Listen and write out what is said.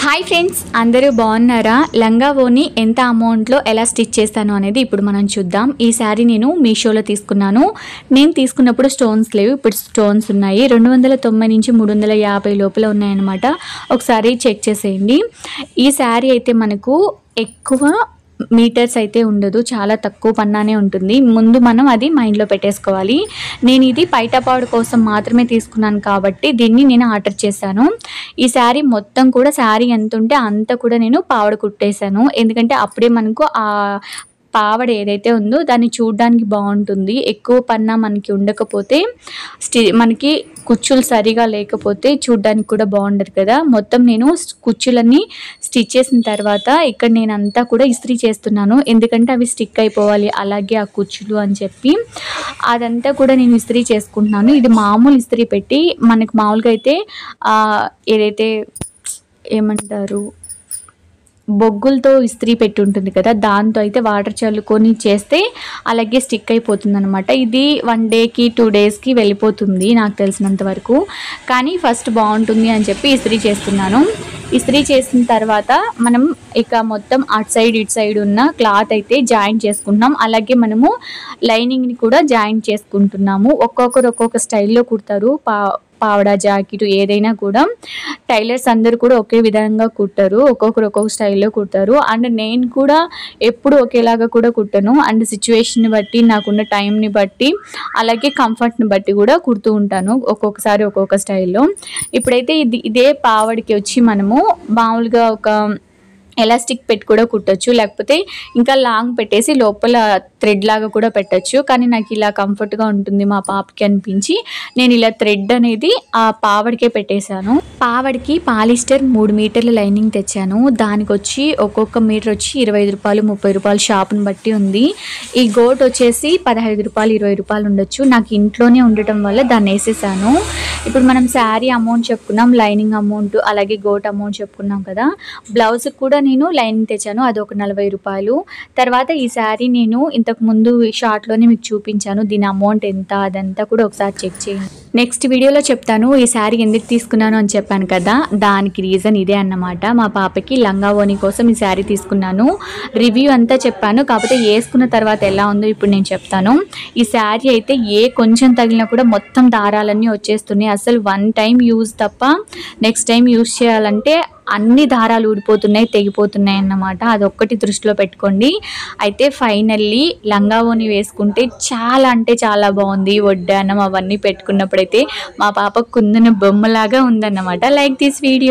Hi friends, అందరూ బాగున్నారా? లంగా ఓని ఎంత అమౌంట్లో ఎలా స్టిచ్ చేస్తాను అనేది ఇప్పుడు మనం చూద్దాం. ఈ శారీ నేను మీషోలో తీసుకున్నాను. నేను తీసుకున్నప్పుడు స్టోన్స్ లేవు, ఇప్పుడు స్టోన్స్ ఉన్నాయి. 290 నుంచి 350 లోపల ఉన్నాయన్నమాట. ఒకసారి చెక్ చేసేయండి. ఈ శారీ అయితే మనకు ఎక్కువ మీటర్స్ అయితే ఉండదు, చాలా తక్కువ పన్నానే ఉంటుంది. ముందు మనం అది మైండ్లో పెట్టేసుకోవాలి. నేను ఇది పైటపాడు కోసం మాత్రమే తీసుకున్నాను కాబట్టి దీన్ని నేను ఆర్డర్ చేశాను. ఈ శారీ మొత్తం కూడా శారీ ఎంత ఉంటే అంత కూడా నేను పావడ కుట్టేశాను. ఎందుకంటే అప్పుడే మనకు ఆ పావడ ఏదైతే ఉందో దాన్ని చూడడానికి బాగుంటుంది. ఎక్కువ పన్నా మనకి ఉండకపోతే మనకి కుచ్చులు సరిగా లేకపోతే చూడడానికి కూడా బాగుండదు కదా. మొత్తం నేను కుచ్చులన్నీ స్టిచ్ చేసిన తర్వాత ఇక్కడ నేను అంతా కూడా ఇస్త్రీ చేస్తున్నాను. ఎందుకంటే అవి స్టిక్ అయిపోవాలి అలాగే ఆ కుచ్చులు అని చెప్పి అదంతా కూడా నేను ఇస్త్రీ చేసుకుంటున్నాను. ఇది మామూలు ఇస్త్రీ పెట్టి మనకు మామూలుగా అయితే ఏదైతే ఏమంటారు బొగ్గులతో ఇస్త్రీ పెట్టి ఉంటుంది కదా, దాంతో అయితే వాటర్ చల్లుకొని చేస్తే అలాగే స్టిక్ అయిపోతుంది అనమాట. ఇది 1 డేకి 2 డేస్కి వెళ్ళిపోతుంది నాకు తెలిసినంత వరకు. కానీ ఫస్ట్ బాగుంటుంది అని చెప్పి ఇస్త్రీ చేస్తున్నాను. ఇస్త్రీ చేసిన తర్వాత మనం ఇక మొత్తం అటు సైడ్ ఇటు సైడ్ ఉన్న క్లాత్ అయితే జాయింట్ చేసుకుంటున్నాం. అలాగే మనము లైనింగ్ని కూడా జాయింట్ చేసుకుంటున్నాము. ఒక్కొక్కరు ఒక్కొక్క స్టైల్లో కుడతారు. పావడా జాకెట్ ఏదైనా కూడా టైలర్స్ అందరూ కూడా ఒకే విధంగా కుట్టరు, ఒక్కొక్కరు ఒక్కొక్క స్టైల్లో కుడతారు. అండ్ నేను కూడా ఎప్పుడు ఒకేలాగా కూడా కుట్టను. అండ్ సిచ్యువేషన్ని బట్టి, నాకున్న టైంని బట్టి, అలాగే కంఫర్ట్ని బట్టి కూడా కుడుతూ ఉంటాను, ఒక్కొక్కసారి ఒక్కొక్క స్టైల్లో. ఇప్పుడైతే ఇదే పావడికి వచ్చి మనము మామూలుగా ఒక ఎలాస్టిక్ పెట్టి కూడా కుట్టచ్చు, లేకపోతే ఇంకా లాంగ్ పెట్టేసి లోపల థ్రెడ్ లాగా కూడా పెట్టచ్చు. కానీ నాకు ఇలా కంఫర్ట్గా ఉంటుంది మా పాపకి అనిపించి నేను ఇలా థ్రెడ్ అనేది ఆ పావడికే పెట్టేశాను. పావడికి పాలిస్టర్ 3 మీటర్ల లైనింగ్ తెచ్చాను. దానికి వచ్చి ఒక్కొక్క మీటర్ వచ్చి 25 రూపాయలు 30 రూపాయలు షాప్ని బట్టి ఉంది. ఈ గోట్ వచ్చేసి 15 రూపాయలు 20 రూపాయలు ఉండొచ్చు. నాకు ఇంట్లోనే ఉండటం వల్ల దాన్ని వేసేసాను. ఇప్పుడు మనం శారీ అమౌంట్ చెప్పుకున్నాం, లైనింగ్ అమౌంట్ అలాగే గోట్ అమౌంట్ చెప్పుకున్నాం కదా. బ్లౌజ్కి కూడా నేను లైనింగ్ తెచ్చాను, అది ఒక 40 రూపాయలు. తర్వాత ఈ శారీ నేను ఇంతకు ముందు షార్ట్లోనే మీకు చూపించాను, దీని అమౌంట్ ఎంత అదంతా కూడా ఒకసారి చెక్ చేయండి. నెక్స్ట్ వీడియోలో చెప్తాను ఈ శారీ ఎందుకు తీసుకున్నాను అని చెప్పాను కదా, దానికి రీజన్ ఇదే అన్నమాట. మా పాపకి లంగా ఓని కోసం ఈ శారీ తీసుకున్నాను. రివ్యూ అంతా చెప్పాను, కాకపోతే వేసుకున్న తర్వాత ఎలా ఉందో ఇప్పుడు నేను చెప్తాను. ఈ శారీ అయితే కొంచెం తగిలినా కూడా మొత్తం దారాలన్నీ వచ్చేస్తున్నాయి. అసలు 1 టైం యూజ్ తప్ప నెక్స్ట్ టైం యూజ్ చేయాలంటే అన్ని దారాలు ఊడిపోతున్నాయి, తెగిపోతున్నాయి అన్నమాట. అదొక్కటి దృష్టిలో పెట్టుకోండి. అయితే ఫైనల్లీ లంగా ఓని వేసుకుంటే చాలా అంటే చాలా బాగుంది. వడ్డానం అవన్నీ పెట్టుకున్నప్పుడైతే మా పాప కుందన బొమ్మలాగా ఉందన్నమాట. Like this video.